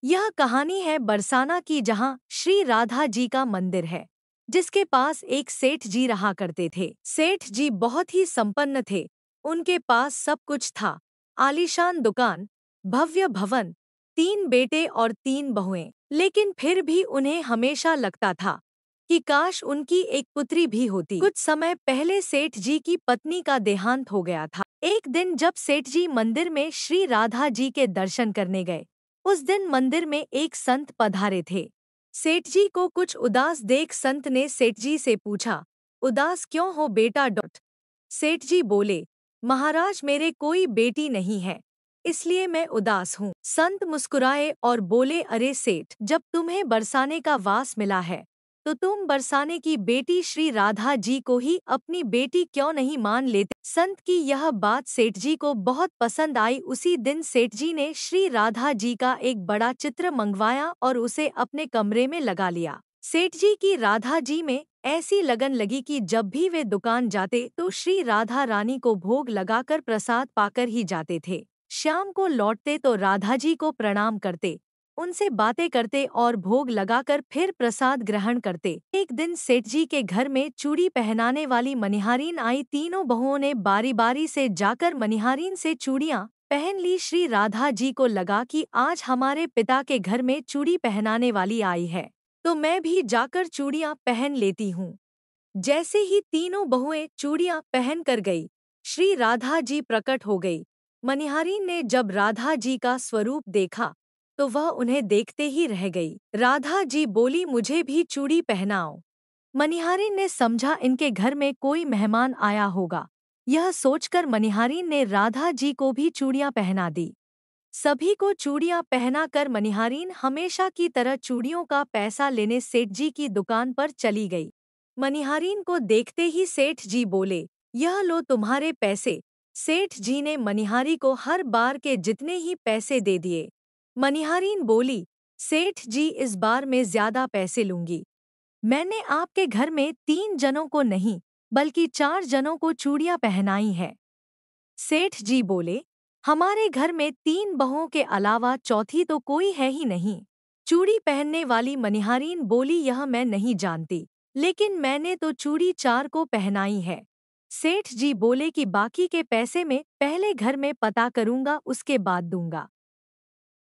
यह कहानी है बरसाना की, जहाँ श्री राधा जी का मंदिर है, जिसके पास एक सेठ जी रहा करते थे। सेठ जी बहुत ही संपन्न थे। उनके पास सब कुछ था, आलीशान दुकान, भव्य भवन, 3 बेटे और 3 बहुएं। लेकिन फिर भी उन्हें हमेशा लगता था कि काश उनकी एक पुत्री भी होती। कुछ समय पहले सेठ जी की पत्नी का देहांत हो गया था। एक दिन जब सेठ जी मंदिर में श्री राधा जी के दर्शन करने गए, उस दिन मंदिर में एक संत पधारे थे। सेठ जी को कुछ उदास देख संत ने सेठ जी से पूछा, उदास क्यों हो बेटा? सेठ जी बोले, महाराज मेरे कोई बेटी नहीं है, इसलिए मैं उदास हूँ। संत मुस्कुराए और बोले, अरे सेठ, जब तुम्हें बरसाने का वास मिला है तो तुम बरसाने की बेटी श्री राधा जी को ही अपनी बेटी क्यों नहीं मान लेते? संत की यह बात सेठ जी को बहुत पसंद आई। उसी दिन सेठ जी ने श्री राधा जी का एक बड़ा चित्र मंगवाया और उसे अपने कमरे में लगा लिया। सेठ जी की राधा जी में ऐसी लगन लगी कि जब भी वे दुकान जाते तो श्री राधा रानी को भोग लगाकर प्रसाद पाकर ही जाते थे। शाम को लौटते तो राधा जी को प्रणाम करते, उनसे बातें करते और भोग लगाकर फिर प्रसाद ग्रहण करते। एक दिन सेठ जी के घर में चूड़ी पहनाने वाली मनिहारीन आई। तीनों बहुओं ने बारी बारी से जाकर मनिहारीन से चूड़ियां पहन ली। श्री राधा जी को लगा कि आज हमारे पिता के घर में चूड़ी पहनाने वाली आई है, तो मैं भी जाकर चूड़ियां पहन लेती हूँ। जैसे ही तीनों बहुएं चूड़ियां पहन कर गई, श्री राधा जी प्रकट हो गई। मनिहारीन ने जब राधा जी का स्वरूप देखा तो वह उन्हें देखते ही रह गई। राधा जी बोली, मुझे भी चूड़ी पहनाओ। मनिहारीन ने समझा इनके घर में कोई मेहमान आया होगा। यह सोचकर मनिहारीन ने राधा जी को भी चूड़ियां पहना दी। सभी को चूड़ियां पहनाकर मनिहारीन हमेशा की तरह चूड़ियों का पैसा लेने सेठ जी की दुकान पर चली गई। मनिहारीन को देखते ही सेठ जी बोले, यह लो तुम्हारे पैसे। सेठ जी ने मनिहारी को हर बार के जितने ही पैसे दे दिए। मनिहारीन बोली, सेठ जी इस बार मैं ज्यादा पैसे लूंगी। मैंने आपके घर में 3 जनों को नहीं बल्कि 4 जनों को चूड़ियां पहनाई है। सेठ जी बोले, हमारे घर में 3 बहुओं के अलावा चौथी तो कोई है ही नहीं। चूड़ी पहनने वाली मनिहारीन बोली, यह मैं नहीं जानती, लेकिन मैंने तो चूड़ी 4 को पहनाई है। सेठ जी बोले कि बाकी के पैसे में पहले घर में पता करूंगा, उसके बाद दूंगा।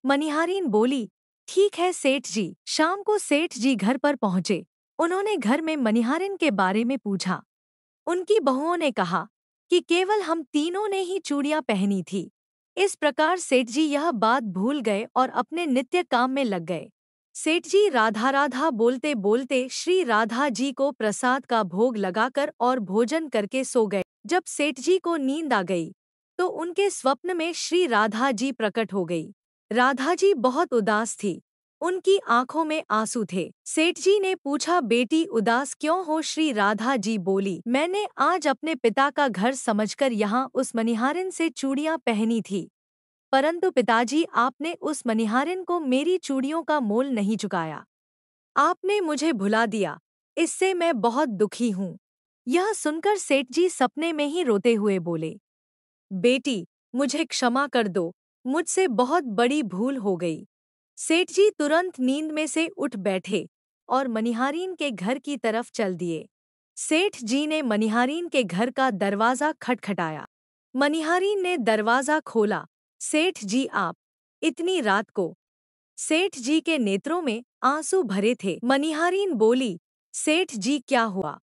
मनिहारीन बोली, ठीक है सेठ जी। शाम को सेठ जी घर पर पहुंचे। उन्होंने घर में मनिहारीन के बारे में पूछा। उनकी बहुओं ने कहा कि केवल हम तीनों ने ही चूड़ियां पहनी थी। इस प्रकार सेठ जी यह बात भूल गए और अपने नित्य काम में लग गए। सेठ जी राधा राधा बोलते बोलते श्री राधा जी को प्रसाद का भोग लगाकर और भोजन करके सो गए। जब सेठ जी को नींद आ गई तो उनके स्वप्न में श्री राधा जी प्रकट हो गई। राधा जी बहुत उदास थी, उनकी आंखों में आंसू थे। सेठ जी ने पूछा, बेटी उदास क्यों हो? श्री राधा जी बोली, मैंने आज अपने पिता का घर समझकर यहाँ उस मनिहारिन से चूड़ियां पहनी थी, परंतु पिताजी आपने उस मनिहारिन को मेरी चूड़ियों का मोल नहीं चुकाया। आपने मुझे भुला दिया, इससे मैं बहुत दुखी हूँ। यह सुनकर सेठ जी सपने में ही रोते हुए बोले, बेटी मुझे क्षमा कर दो, मुझसे बहुत बड़ी भूल हो गई। सेठ जी तुरंत नींद में से उठ बैठे और मनिहारीन के घर की तरफ चल दिए। सेठ जी ने मनिहारीन के घर का दरवाजा खटखटाया। मनिहारीन ने दरवाजा खोला। सेठ जी आप इतनी रात को? सेठ जी के नेत्रों में आंसू भरे थे। मनिहारीन बोली, सेठ जी क्या हुआ?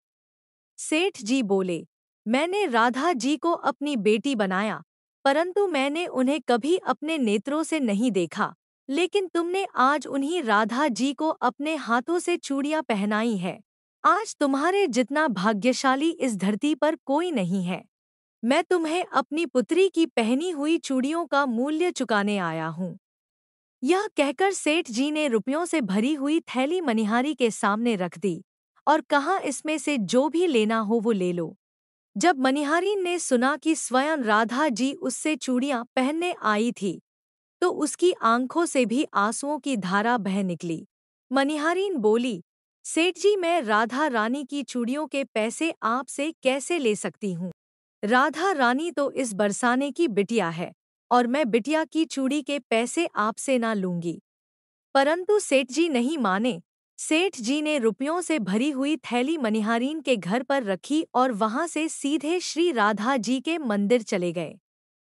सेठ जी बोले, मैंने राधा जी को अपनी बेटी बनाया, परंतु मैंने उन्हें कभी अपने नेत्रों से नहीं देखा, लेकिन तुमने आज उन्हीं राधा जी को अपने हाथों से चूड़ियां पहनाई है। आज तुम्हारे जितना भाग्यशाली इस धरती पर कोई नहीं है। मैं तुम्हें अपनी पुत्री की पहनी हुई चूड़ियों का मूल्य चुकाने आया हूँ। यह कहकर सेठ जी ने रुपयों से भरी हुई थैली मनिहारी के सामने रख दी और कहा, इसमें से जो भी लेना हो वो ले लो। जब मनिहारीन ने सुना कि स्वयं राधा जी उससे चूड़ियां पहनने आई थी तो उसकी आंखों से भी आंसुओं की धारा बह निकली। मनिहारीन बोली, सेठ जी मैं राधा रानी की चूड़ियों के पैसे आपसे कैसे ले सकती हूँ? राधा रानी तो इस बरसाने की बिटिया है और मैं बिटिया की चूड़ी के पैसे आपसे ना लूंगी। परंतु सेठ जी नहीं माने। सेठ जी ने रुपयों से भरी हुई थैली मनिहारीन के घर पर रखी और वहां से सीधे श्री राधा जी के मंदिर चले गए।